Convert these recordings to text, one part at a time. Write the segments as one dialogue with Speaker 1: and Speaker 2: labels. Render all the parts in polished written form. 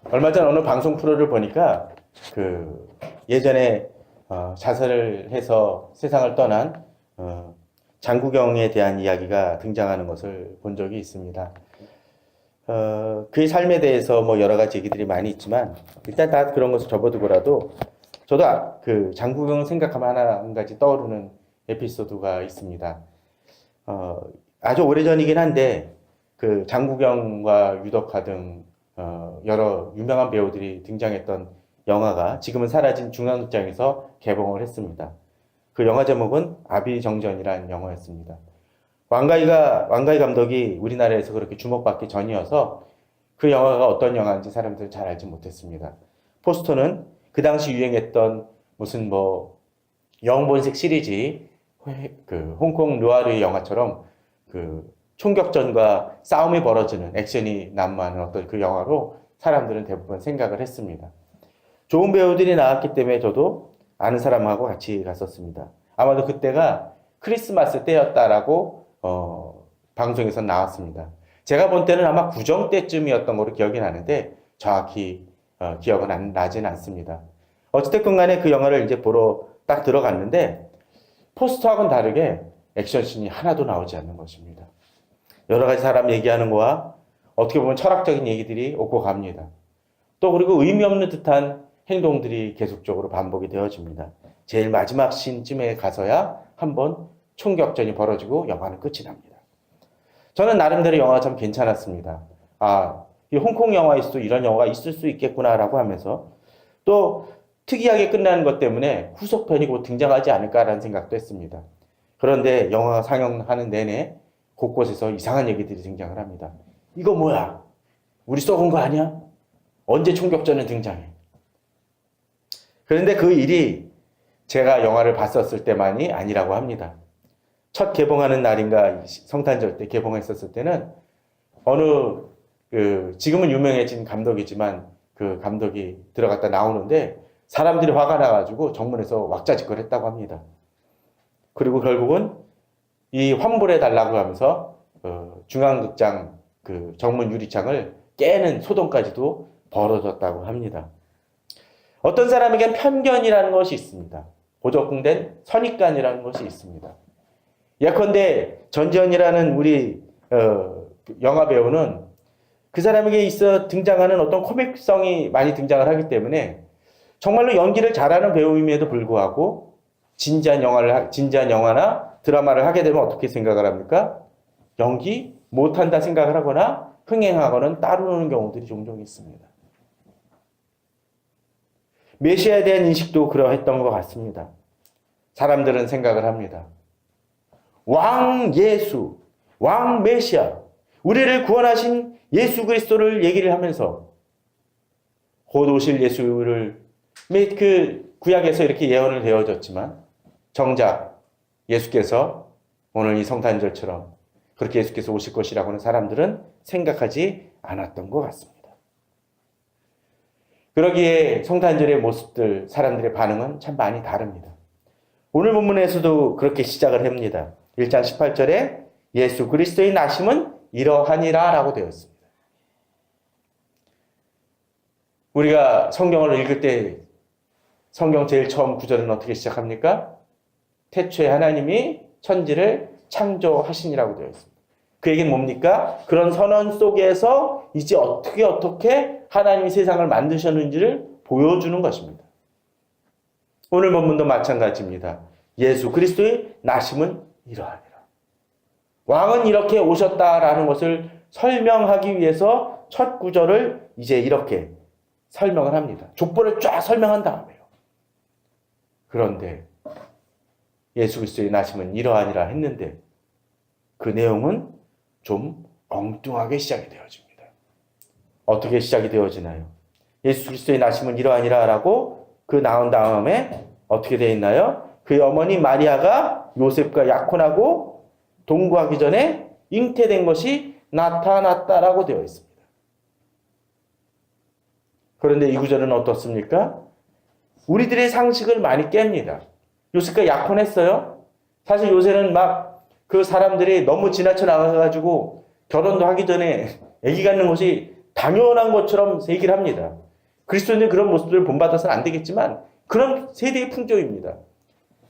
Speaker 1: 얼마 전 어느 방송 프로를 보니까 예전에 자살을 해서 세상을 떠난 장국영에 대한 이야기가 등장하는 것을 본 적이 있습니다. 그의 삶에 대해서 뭐 여러 가지 얘기들이 많이 있지만 일단 다 그런 것을 접어두고라도 저도 장국영 생각하면 한 가지 떠오르는 에피소드가 있습니다. 아주 오래전이긴 한데 장국영과 유덕화 등 여러 유명한 배우들이 등장했던 영화가 지금은 사라진 중앙극장에서 개봉을 했습니다. 그 영화 제목은 아비정전이라는 영화였습니다. 왕가희 감독이 우리나라에서 그렇게 주목받기 전이어서 그 영화가 어떤 영화인지 사람들은 잘 알지 못했습니다. 포스터는 그 당시 유행했던 무슨 영본색 시리즈 홍콩 누아르의 영화처럼 총격전과 싸움이 벌어지는 액션이 난무하는 어떤 그 영화로 사람들은 대부분 생각을 했습니다. 좋은 배우들이 나왔기 때문에 저도 아는 사람하고 같이 갔었습니다. 아마도 그때가 크리스마스 때였다라고 방송에서 나왔습니다. 제가 본 때는 아마 구정 때쯤이었던 걸로 기억이 나는데 정확히 기억은 나진 않습니다. 어찌됐건 간에 그 영화를 이제 보러 딱 들어갔는데 포스터하고는 다르게 액션씬이 하나도 나오지 않는 것입니다. 여러 가지 사람 얘기하는 거와 어떻게 보면 철학적인 얘기들이 오고 갑니다. 또 그리고 의미 없는 듯한 행동들이 계속적으로 반복이 되어집니다. 제일 마지막 씬쯤에 가서야 한번 총격전이 벌어지고 영화는 끝이 납니다. 저는 나름대로 영화가 참 괜찮았습니다. 이 홍콩 영화에서도 이런 영화가 있을 수 있겠구나라고 하면서 또 특이하게 끝나는 것 때문에 후속편이 곧 등장하지 않을까라는 생각도 했습니다. 그런데 영화가 상영하는 내내 곳곳에서 이상한 얘기들이 등장을 합니다. 이거 뭐야? 우리 썩은 거 아니야? 언제 총격전은 등장해? 그런데 그 일이 제가 영화를 봤었을 때만이 아니라고 합니다. 첫 개봉하는 날인가 성탄절 때 개봉했었을 때는 어느 지금은 유명해진 감독이지만 그 감독이 들어갔다 나오는데 사람들이 화가 나가지고 정문에서 왁자지껄 했다고 합니다. 그리고 결국은 이 환불해 달라고 하면서 중앙극장 정문 유리창을 깨는 소동까지도 벌어졌다고 합니다. 어떤 사람에겐 편견이라는 것이 있습니다. 고적응된 선입관이라는 것이 있습니다. 예컨대 전지현이라는 우리 영화 배우는 그 사람에게 있어 등장하는 어떤 코믹성이 많이 등장을 하기 때문에 정말로 연기를 잘하는 배우임에도 불구하고 진지한 영화나 드라마를 하게 되면 어떻게 생각을 합니까? 연기 못한다 생각을 하거나 흥행하거나 따르는 경우들이 종종 있습니다. 메시아에 대한 인식도 그러했던 것 같습니다. 사람들은 생각을 합니다. 왕 예수, 왕 메시아, 우리를 구원하신 예수 그리스도를 얘기를 하면서 곧 오실 예수를 구약에서 이렇게 예언을 되어졌지만 정작 예수께서 오늘 이 성탄절처럼 그렇게 예수께서 오실 것이라고는 사람들은 생각하지 않았던 것 같습니다. 그러기에 성탄절의 모습들, 사람들의 반응은 참 많이 다릅니다. 오늘 본문에서도 그렇게 시작을 합니다. 1장 18절에 예수 그리스도의 나심은 이러하니라 라고 되어 있습니다. 우리가 성경을 읽을 때 성경 제일 처음 구절은 어떻게 시작합니까? 태초에 하나님이 천지를 창조하시니라고 되어 있습니다. 그 얘기는 뭡니까? 그런 선언 속에서 이제 어떻게 하나님이 세상을 만드셨는지를 보여주는 것입니다. 오늘 본문도 마찬가지입니다. 예수 그리스도의 나심은 이러하니라. 왕은 이렇게 오셨다라는 것을 설명하기 위해서 첫 구절을 이제 이렇게 설명을 합니다. 족보를 쫙 설명한 다음에요. 그런데 예수 그리스도의 나심은 이러하니라 했는데 그 내용은 좀 엉뚱하게 시작이 되어집니다. 어떻게 시작이 되어지나요? 예수 그리스도의 나심은 이러하니라 라고 나온 다음에 어떻게 되어 있나요? 그의 어머니 마리아가 요셉과 약혼하고 동거하기 전에 잉태된 것이 나타났다라고 되어 있습니다. 그런데 이 구절은 어떻습니까? 우리들의 상식을 많이 깹니다. 요셉과 약혼했어요? 사실 요새는 그 사람들이 너무 지나쳐 나가가지고 결혼도 하기 전에 아기 갖는 것이 당연한 것처럼 얘기를 합니다. 그리스도인은 그런 모습들을 본받아서는 안 되겠지만 그런 세대의 풍조입니다.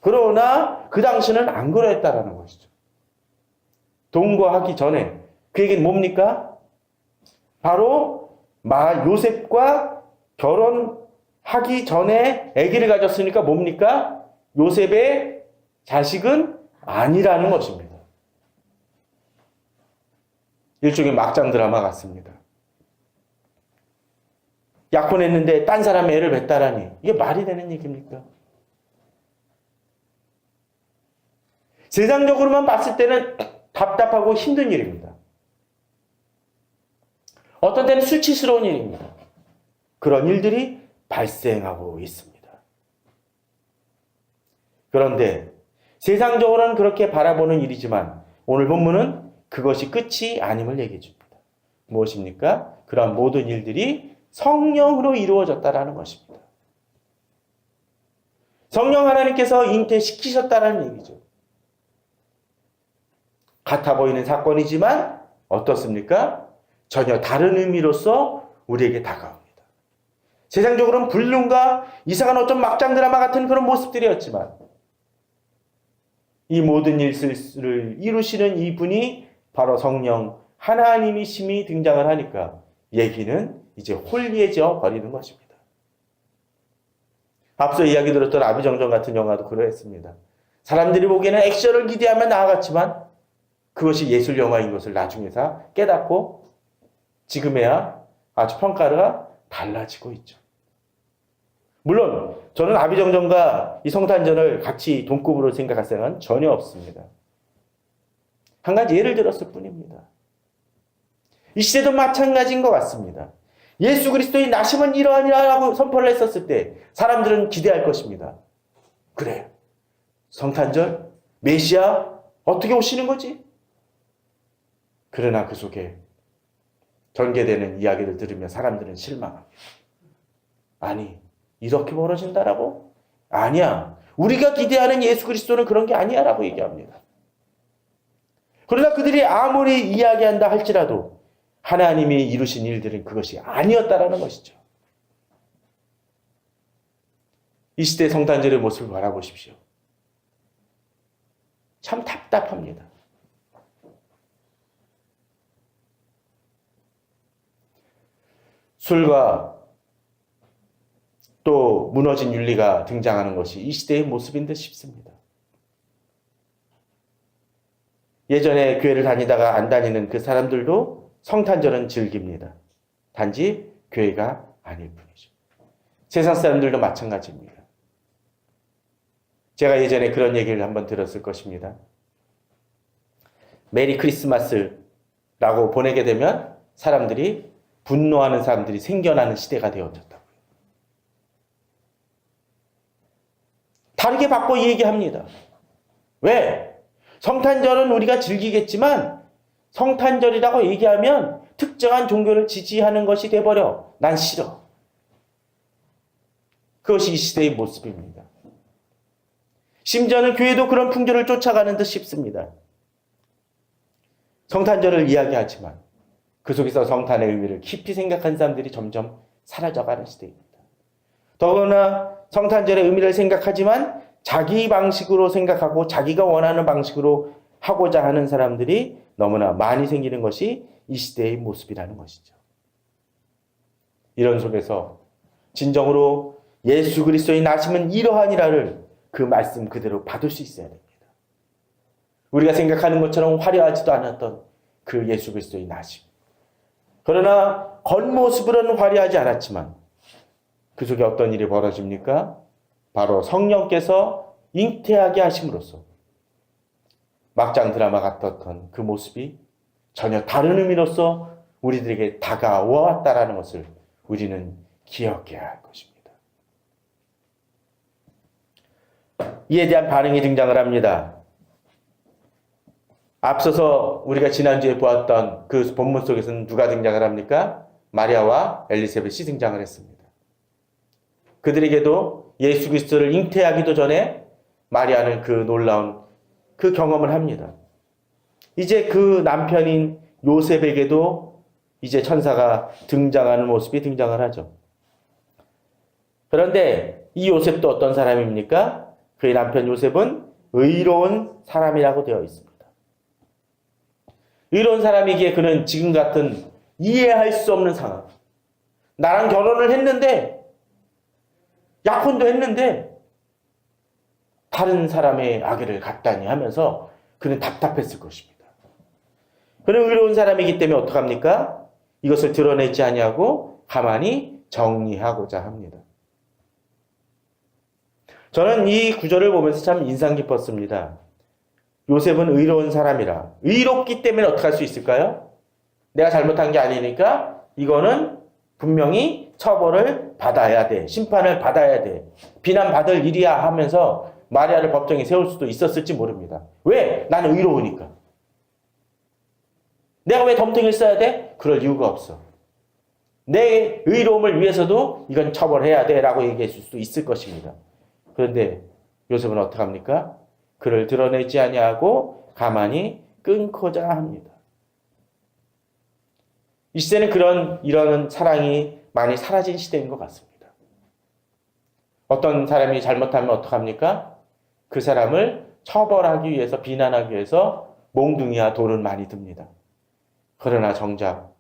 Speaker 1: 그러나 그 당시는 안 그랬다라는 것이죠. 동거하기 전에 그 얘기는 뭡니까? 바로 요셉과 결혼하기 전에 아기를 가졌으니까 뭡니까? 요셉의 자식은 아니라는 것입니다. 일종의 막장 드라마 같습니다. 약혼했는데 딴 사람의 애를 뱉다라니 이게 말이 되는 얘기입니까? 세상적으로만 봤을 때는 답답하고 힘든 일입니다. 어떤 때는 수치스러운 일입니다. 그런 일들이 발생하고 있습니다. 그런데 세상적으로는 그렇게 바라보는 일이지만 오늘 본문은 그것이 끝이 아님을 얘기해 줍니다. 무엇입니까? 그러한 모든 일들이 성령으로 이루어졌다라는 것입니다. 성령 하나님께서 잉태시키셨다라는 얘기죠. 같아 보이는 사건이지만 어떻습니까? 전혀 다른 의미로서 우리에게 다가옵니다. 세상적으로는 불륜과 이상한 어떤 막장 드라마 같은 그런 모습들이었지만 이 모든 일들을 이루시는 이분이 바로 성령 하나님이심이 등장을 하니까 얘기는 이제 홀리해져 버리는 것입니다. 앞서 이야기 들었던 아비정정 같은 영화도 그러했습니다. 사람들이 보기에는 액션을 기대하며 나아갔지만 그것이 예술 영화인 것을 나중에서 깨닫고 지금에야 아주 평가가 달라지고 있죠. 물론 저는 아비정정과 이 성탄절을 같이 동급으로 생각할 생각은 전혀 없습니다. 한 가지 예를 들었을 뿐입니다. 이 시대도 마찬가지인 것 같습니다. 예수 그리스도의 나심은 이러하니라고 선포를 했었을 때 사람들은 기대할 것입니다. 그래, 성탄절, 메시아 어떻게 오시는 거지? 그러나 그 속에 전개되는 이야기를 들으며 사람들은 실망합니다. 아니, 이렇게 벌어진다라고? 아니야. 우리가 기대하는 예수 그리스도는 그런 게 아니야 라고 얘기합니다. 그러나 그들이 아무리 이야기한다 할지라도 하나님이 이루신 일들은 그것이 아니었다라는 것이죠. 이 시대 성탄절의 모습을 바라보십시오. 참 답답합니다. 술과 또 무너진 윤리가 등장하는 것이 이 시대의 모습인 듯 싶습니다. 예전에 교회를 다니다가 안 다니는 그 사람들도 성탄절은 즐깁니다. 단지 교회가 아닐 뿐이죠. 세상 사람들도 마찬가지입니다. 제가 예전에 그런 얘기를 한번 들었을 것입니다. 메리 크리스마스라고 보내게 되면 사람들이 분노하는 사람들이 생겨나는 시대가 되어졌다고요. 다르게 바꿔 얘기합니다. 왜? 성탄절은 우리가 즐기겠지만 성탄절이라고 얘기하면 특정한 종교를 지지하는 것이 돼버려. 난 싫어. 그것이 이 시대의 모습입니다. 심지어는 교회도 그런 풍조를 쫓아가는 듯 싶습니다. 성탄절을 이야기하지만 그 속에서 성탄의 의미를 깊이 생각한 사람들이 점점 사라져가는 시대입니다. 더구나 성탄절의 의미를 생각하지만 자기 방식으로 생각하고 자기가 원하는 방식으로 하고자 하는 사람들이 너무나 많이 생기는 것이 이 시대의 모습이라는 것이죠. 이런 속에서 진정으로 예수 그리스도의 나심은 이러하니라를 그 말씀 그대로 받을 수 있어야 됩니다. 우리가 생각하는 것처럼 화려하지도 않았던 그 예수 그리스도의 나심. 그러나 겉모습으로는 화려하지 않았지만 그 속에 어떤 일이 벌어집니까? 바로 성령께서 잉태하게 하심으로써 막장 드라마 같았던 그 모습이 전혀 다른 의미로서 우리들에게 다가왔다라는 것을 우리는 기억해야 할 것입니다. 이에 대한 반응이 등장을 합니다. 앞서서 우리가 지난주에 보았던 그 본문 속에서는 누가 등장을 합니까? 마리아와 엘리사벳이 등장을 했습니다. 그들에게도 예수 그리스도를 잉태하기도 전에 마리아는 그 놀라운 그 경험을 합니다. 이제 그 남편인 요셉에게도 이제 천사가 등장하는 모습이 등장을 하죠. 그런데 이 요셉도 어떤 사람입니까? 그의 남편 요셉은 의로운 사람이라고 되어 있습니다. 의로운 사람이기에 그는 지금 같은 이해할 수 없는 상황. 나랑 결혼을 했는데, 약혼도 했는데, 다른 사람의 아기를 갖다니 하면서 그는 답답했을 것입니다. 그는 의로운 사람이기 때문에 어떡합니까? 이것을 드러내지 아니하고 가만히 정리하고자 합니다. 저는 이 구절을 보면서 참 인상 깊었습니다. 요셉은 의로운 사람이라. 의롭기 때문에 어떻게 할 수 있을까요? 내가 잘못한 게 아니니까 이거는 분명히 처벌을 받아야 돼. 심판을 받아야 돼. 비난받을 일이야 하면서 마리아를 법정에 세울 수도 있었을지 모릅니다. 왜? 나는 의로우니까. 내가 왜 덤탱이를 써야 돼? 그럴 이유가 없어. 내 의로움을 위해서도 이건 처벌해야 돼 라고 얘기했을 수도 있을 것입니다. 그런데 요셉은 어떻게 합니까? 그를 드러내지 아니하고 가만히 끊고자 합니다. 이 시대는 이런 사랑이 많이 사라진 시대인 것 같습니다. 어떤 사람이 잘못하면 어떡합니까? 그 사람을 처벌하기 위해서, 비난하기 위해서 몽둥이와 돌은 많이 듭니다. 그러나 정작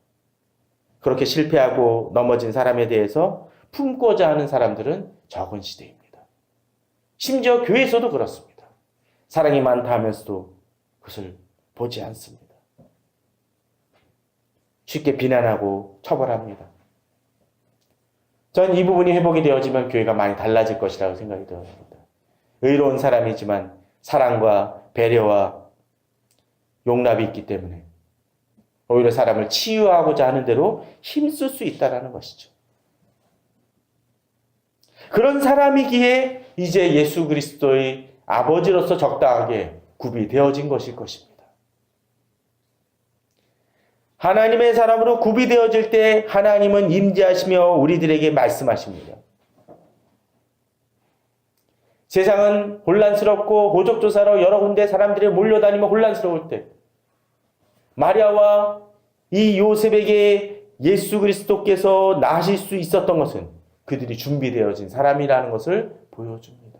Speaker 1: 그렇게 실패하고 넘어진 사람에 대해서 품고자 하는 사람들은 적은 시대입니다. 심지어 교회에서도 그렇습니다. 사랑이 많다 하면서도 그것을 보지 않습니다. 쉽게 비난하고 처벌합니다. 전 이 부분이 회복이 되어지면 교회가 많이 달라질 것이라고 생각이 되었습니다. 의로운 사람이지만 사랑과 배려와 용납이 있기 때문에 오히려 사람을 치유하고자 하는 대로 힘쓸 수 있다는 것이죠. 그런 사람이기에 이제 예수 그리스도의 아버지로서 적당하게 구비되어진 것일 것입니다. 하나님의 사람으로 구비되어질 때 하나님은 임재하시며 우리들에게 말씀하십니다. 세상은 혼란스럽고 호적조사로 여러 군데 사람들이 몰려다니며 혼란스러울 때 마리아와 이 요셉에게 예수 그리스도께서 나실 수 있었던 것은 그들이 준비되어진 사람이라는 것을 보여줍니다.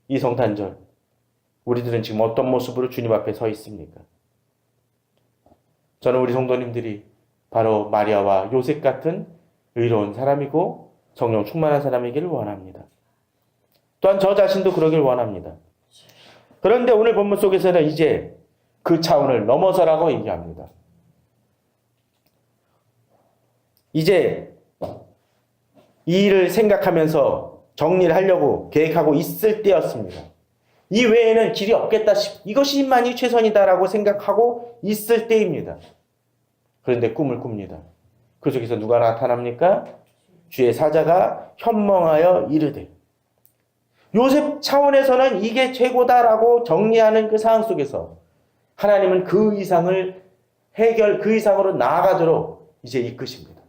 Speaker 1: 이 성탄절 우리들은 지금 어떤 모습으로 주님 앞에 서 있습니까? 저는 우리 성도님들이 바로 마리아와 요셉 같은 의로운 사람이고 성령 충만한 사람이기를 원합니다. 또한 저 자신도 그러길 원합니다. 그런데 오늘 본문 속에서는 이제 그 차원을 넘어서라고 얘기합니다. 이제 이 일을 생각하면서 정리를 하려고 계획하고 있을 때였습니다. 이 외에는 길이 없겠다, 이것이만이 최선이다라고 생각하고 있을 때입니다. 그런데 꿈을 꿉니다. 그 속에서 누가 나타납니까? 주의 사자가 현몽하여 이르되. 요셉 차원에서는 이게 최고다라고 정리하는 그 상황 속에서 하나님은 그 이상을 그 이상으로 나아가도록 이제 이끄십니다.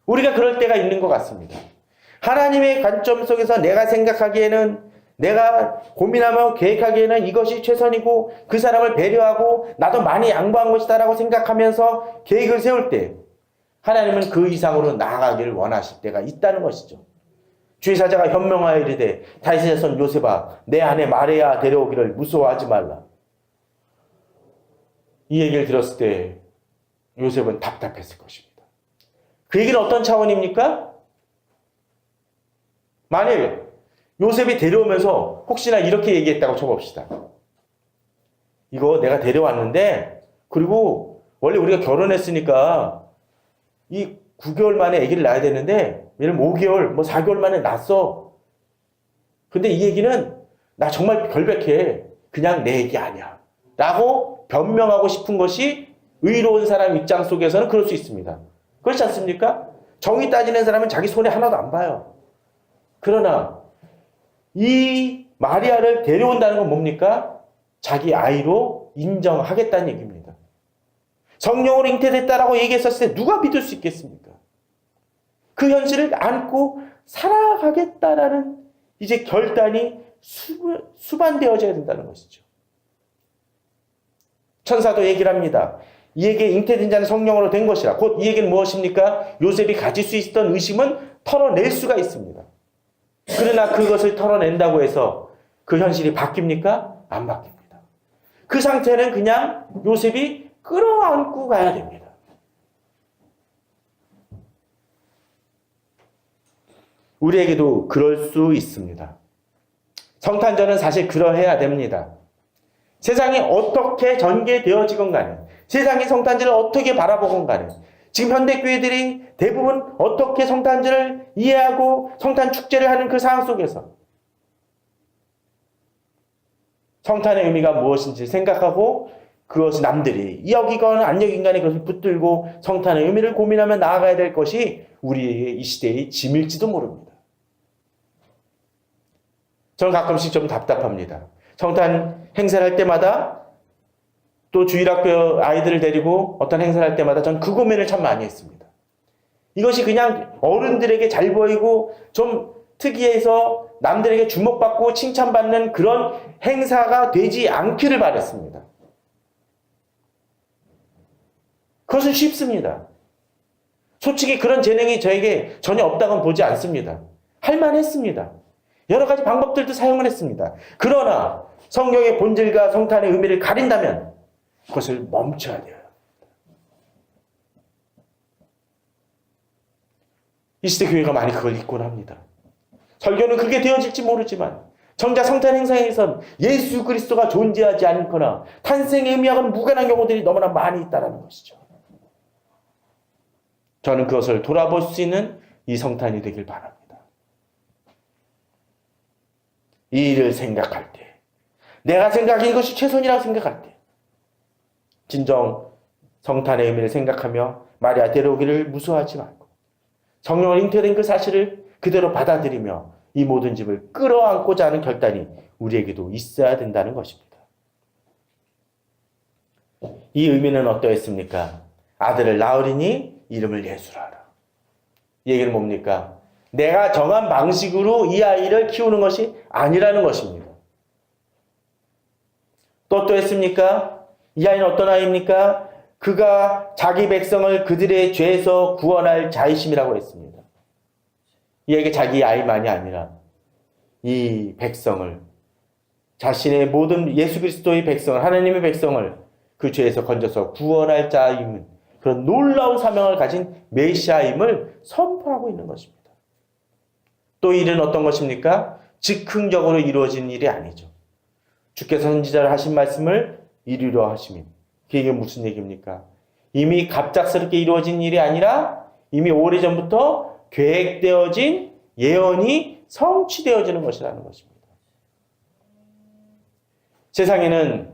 Speaker 1: 우리가 그럴 때가 있는 것 같습니다. 하나님의 관점 속에서 내가 생각하기에는, 내가 고민하며 계획하기에는 이것이 최선이고 그 사람을 배려하고 나도 많이 양보한 것이다라고 생각하면서 계획을 세울 때 하나님은 그 이상으로 나아가기를 원하실 때가 있다는 것이죠. 주의 사자가 현명하여 이르되 다윗의 자손 요셉아 내 아내 마리아 데려오기를 무서워하지 말라. 이 얘기를 들었을 때 요셉은 답답했을 것입니다. 그 얘기는 어떤 차원입니까? 만약에 요셉이 데려오면서 혹시나 이렇게 얘기했다고 쳐봅시다. 이거 내가 데려왔는데, 그리고 원래 우리가 결혼했으니까 이 9개월 만에 아기를 낳아야 되는데 얘는 5개월, 4개월 만에 낳았어. 근데 이 얘기는 나 정말 결백해. 그냥 내 얘기 아니야. 라고 변명하고 싶은 것이 의로운 사람 입장 속에서는 그럴 수 있습니다. 그렇지 않습니까? 정의 따지는 사람은 자기 손에 하나도 안 봐요. 그러나 이 마리아를 데려온다는 건 뭡니까? 자기 아이로 인정하겠다는 얘기입니다. 성령으로 잉태됐다라고 얘기했었을 때 누가 믿을 수 있겠습니까? 그 현실을 안고 살아가겠다라는 이제 결단이 수반되어져야 된다는 것이죠. 천사도 얘기를 합니다. 이에게 잉태된 자는 성령으로 된 것이라. 곧 이 얘기는 무엇입니까? 요셉이 가질 수 있었던 의심은 털어낼 수가 있습니다. 그러나 그것을 털어낸다고 해서 그 현실이 바뀝니까? 안 바뀝니다. 그 상태는 그냥 요셉이 끌어안고 가야 됩니다. 우리에게도 그럴 수 있습니다. 성탄절은 사실 그러해야 됩니다. 세상이 어떻게 전개되어지건 간에, 세상이 성탄절을 어떻게 바라보건 간에, 지금 현대교회들이 대부분 어떻게 성탄절을 이해하고 성탄 축제를 하는 그 상황 속에서 성탄의 의미가 무엇인지 생각하고 그것이 남들이 여기건 안 여긴 간에 그것을 붙들고 성탄의 의미를 고민하며 나아가야 될 것이 우리의 이 시대의 짐일지도 모릅니다. 저는 가끔씩 좀 답답합니다. 성탄 행사를 할 때마다 또 주일학교 아이들을 데리고 어떤 행사를 할 때마다 전 그 고민을 참 많이 했습니다. 이것이 그냥 어른들에게 잘 보이고 좀 특이해서 남들에게 주목받고 칭찬받는 그런 행사가 되지 않기를 바랬습니다. 그것은 쉽습니다. 솔직히 그런 재능이 저에게 전혀 없다고는 보지 않습니다. 할만했습니다. 여러 가지 방법들도 사용을 했습니다. 그러나 성경의 본질과 성탄의 의미를 가린다면 그것을 멈춰야 돼요. 이 시대 교회가 많이 그걸 잊곤 합니다. 설교는 그게 되어질지 모르지만 정작 성탄 행사에선 예수 그리스도가 존재하지 않거나 탄생의 의미와는 무관한 경우들이 너무나 많이 있다는 것이죠. 저는 그것을 돌아볼 수 있는 이 성탄이 되길 바랍니다. 이 일을 생각할 때, 내가 생각해 이것이 최선이라고 생각할 때, 진정 성탄의 의미를 생각하며 마리아 데려오기를 무서워하지 말고 성령을 잉태된 그 사실을 그대로 받아들이며 이 모든 짐을 끌어안고자 하는 결단이 우리에게도 있어야 된다는 것입니다. 이 의미는 어떠했습니까? 아들을 낳으리니 이름을 예수라 하라. 이 얘기는 뭡니까? 내가 정한 방식으로 이 아이를 키우는 것이 아니라는 것입니다. 또 어떠했습니까? 이 아이는 어떤 아이입니까? 그가 자기 백성을 그들의 죄에서 구원할 자이심이라고 했습니다. 이에게 자기 아이만이 아니라 이 백성을, 자신의 모든 예수 그리스도의 백성을, 하나님의 백성을 그 죄에서 건져서 구원할 자임은 그런 놀라운 사명을 가진 메시아임을 선포하고 있는 것입니다. 또 이 일은 어떤 것입니까? 즉흥적으로 이루어진 일이 아니죠. 주께서 선지자를 하신 말씀을 이루려 하심이. 그게 무슨 얘기입니까? 이미 갑작스럽게 이루어진 일이 아니라 이미 오래전부터 계획되어진 예언이 성취되어지는 것이라는 것입니다. 세상에는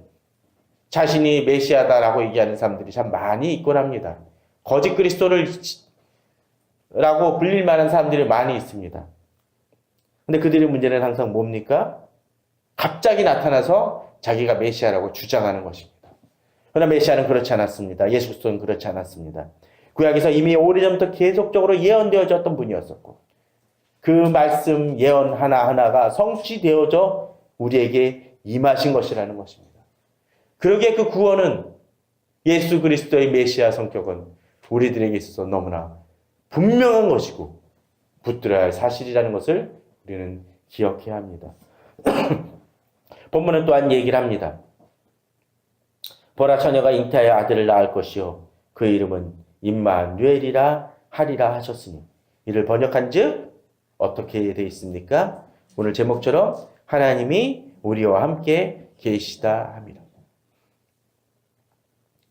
Speaker 1: 자신이 메시아다라고 얘기하는 사람들이 참 많이 있곤 합니다. 거짓 그리스도를 라고 불릴 만한 사람들이 많이 있습니다. 근데 그들의 문제는 항상 뭡니까? 갑자기 나타나서 자기가 메시아라고 주장하는 것입니다. 그러나 메시아는 그렇지 않았습니다. 예수 그리스도는 그렇지 않았습니다. 구약에서 이미 오래전부터 계속적으로 예언되어졌던 분이었었고 그 말씀 예언 하나하나가 성취되어져 우리에게 임하신 것이라는 것입니다. 그러기에 그 구원은 예수 그리스도의 메시아 성격은 우리들에게 있어서 너무나 분명한 것이고 붙들어야 할 사실이라는 것을 우리는 기억해야 합니다. 본문은 또한 얘기를 합니다. 보라 처녀가 잉태하여 아들을 낳을 것이요 그 이름은 임마누엘이라 하리라 하셨으니 이를 번역한즉 어떻게 되어 있습니까? 오늘 제목처럼 하나님이 우리와 함께 계시다 함이라.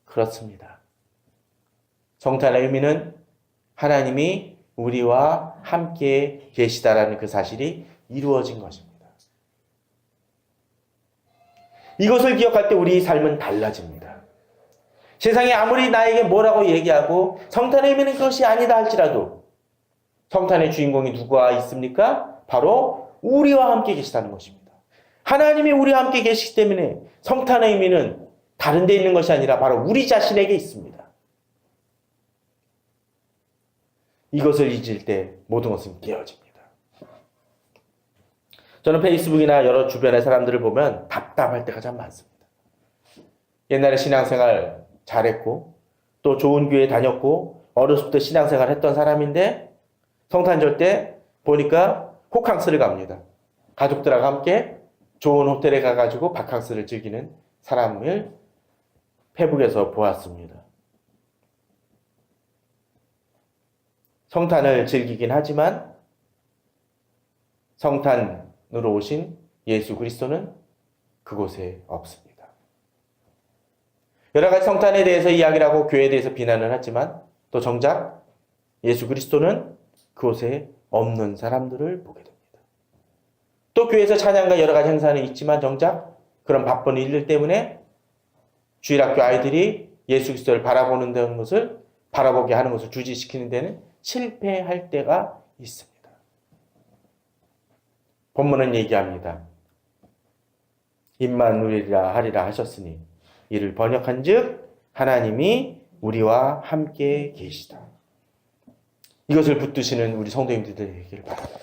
Speaker 1: 그렇습니다. 성탄의 의미는 하나님이 우리와 함께 계시다라는 그 사실이 이루어진 것입니다. 이것을 기억할 때 우리 삶은 달라집니다. 세상이 아무리 나에게 뭐라고 얘기하고 성탄의 의미는 그것이 아니다 할지라도 성탄의 주인공이 누가 있습니까? 바로 우리와 함께 계시다는 것입니다. 하나님이 우리와 함께 계시기 때문에 성탄의 의미는 다른 데 있는 것이 아니라 바로 우리 자신에게 있습니다. 이것을 잊을 때 모든 것은 깨어집니다. 저는 페이스북이나 여러 주변의 사람들을 보면 답답할 때가 참 많습니다. 옛날에 신앙생활 잘했고 또 좋은 교회 다녔고 어렸을 때 신앙생활 했던 사람인데 성탄절 때 보니까 호캉스를 갑니다. 가족들하고 함께 좋은 호텔에 가가지고 바캉스를 즐기는 사람을 페북에서 보았습니다. 성탄을 즐기긴 하지만 성탄으로 오신 예수 그리스도는 그곳에 없습니다. 여러 가지 성탄에 대해서 이야기를 하고 교회에 대해서 비난을 하지만 또 정작 예수 그리스도는 그곳에 없는 사람들을 보게 됩니다. 또 교회에서 찬양과 여러 가지 행사는 있지만 정작 그런 바쁜 일들 때문에 주일학교 아이들이 예수 그리스도를 바라보게 하는 것을 주지시키는 데는 실패할 때가 있습니다. 본문은 얘기합니다. 임마누엘이라 하리라 하셨으니 이를 번역한즉 하나님이 우리와 함께 계시다. 이것을 붙드시는 우리 성도님들 되기를 바랍니다.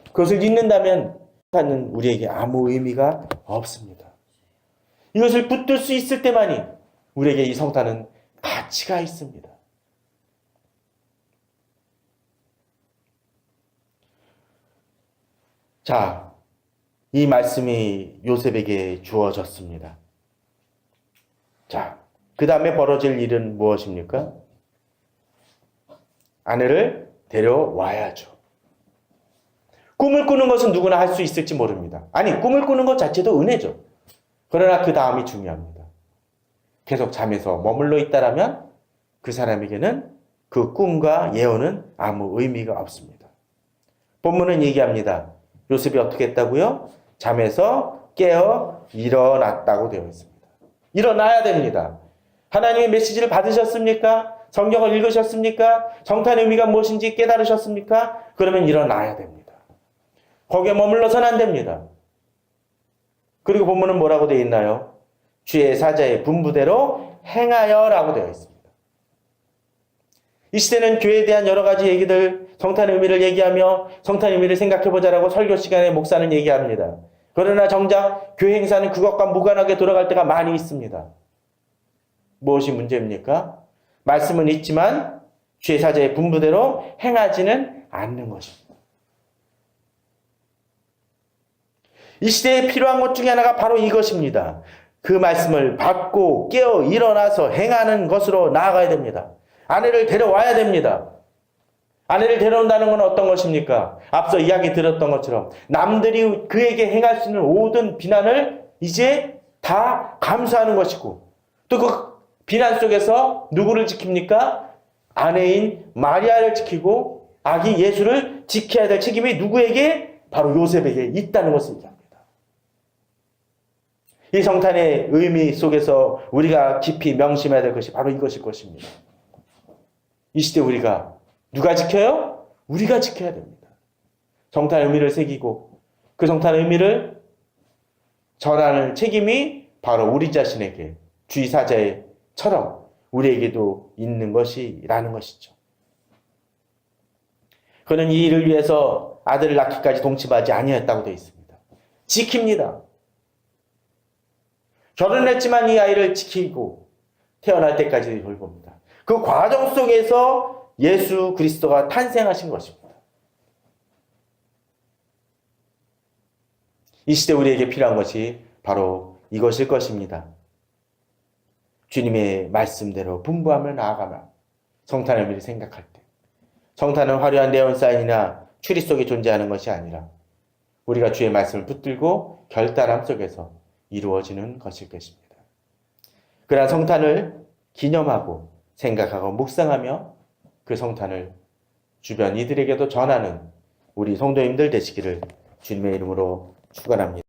Speaker 1: 그것을 잊는다면 하는 우리에게 아무 의미가 없습니다. 이것을 붙들 수 있을 때만이 우리에게 이 성탄은 가치가 있습니다. 자, 이 말씀이 요셉에게 주어졌습니다. 자, 그 다음에 벌어질 일은 무엇입니까? 아내를 데려와야죠. 꿈을 꾸는 것은 누구나 할 수 있을지 모릅니다. 아니, 꿈을 꾸는 것 자체도 은혜죠. 그러나 그 다음이 중요합니다. 계속 잠에서 머물러 있다라면 그 사람에게는 그 꿈과 예언은 아무 의미가 없습니다. 본문은 얘기합니다. 요셉이 어떻게 했다고요? 잠에서 깨어 일어났다고 되어 있습니다. 일어나야 됩니다. 하나님의 메시지를 받으셨습니까? 성경을 읽으셨습니까? 성탄의 의미가 무엇인지 깨달으셨습니까? 그러면 일어나야 됩니다. 거기에 머물러서는 안 됩니다. 그리고 본문은 뭐라고 되어 있나요? 주의 사자의 분부대로 행하여라고 되어 있습니다. 이 시대는 교회에 대한 여러 가지 얘기들, 성탄의 의미를 얘기하며 성탄의 의미를 생각해보자라고 설교 시간에 목사는 얘기합니다. 그러나 정작 교회 행사는 그것과 무관하게 돌아갈 때가 많이 있습니다. 무엇이 문제입니까? 말씀은 있지만 주의 사자의 분부대로 행하지는 않는 것입니다. 이 시대에 필요한 것 중에 하나가 바로 이것입니다. 그 말씀을 받고 깨어 일어나서 행하는 것으로 나아가야 됩니다. 아내를 데려와야 됩니다. 아내를 데려온다는 건 어떤 것입니까? 앞서 이야기 드렸던 것처럼 남들이 그에게 행할 수 있는 모든 비난을 이제 다 감수하는 것이고 또 그 비난 속에서 누구를 지킵니까? 아내인 마리아를 지키고 아기 예수를 지켜야 될 책임이 누구에게? 바로 요셉에게 있다는 것을 얘기합니다. 이 성탄의 의미 속에서 우리가 깊이 명심해야 될 것이 바로 이것일 것입니다. 이 시대 우리가 누가 지켜요? 우리가 지켜야 됩니다. 성탄의 의미를 새기고 그 성탄의 의미를 전하는 책임이 바로 우리 자신에게 주의사자처럼 우리에게도 있는 것이라는 것이죠. 그는 이 일을 위해서 아들을 낳기까지 동침하지 아니했다고 되어 있습니다. 지킵니다. 결혼했지만 이 아이를 지키고 태어날 때까지 돌봅니다. 그 과정 속에서 예수 그리스도가 탄생하신 것입니다. 이 시대 우리에게 필요한 것이 바로 이것일 것입니다. 주님의 말씀대로 분부하며 나아가며 성탄의 의미를 생각할 때 성탄은 화려한 네온 사인이나 추리 속에 존재하는 것이 아니라 우리가 주의 말씀을 붙들고 결단함 속에서 이루어지는 것일 것입니다. 그러한 성탄을 기념하고 생각하고 묵상하며 그 성탄을 주변 이들에게도 전하는 우리 성도님들 되시기를 주님의 이름으로 축원합니다.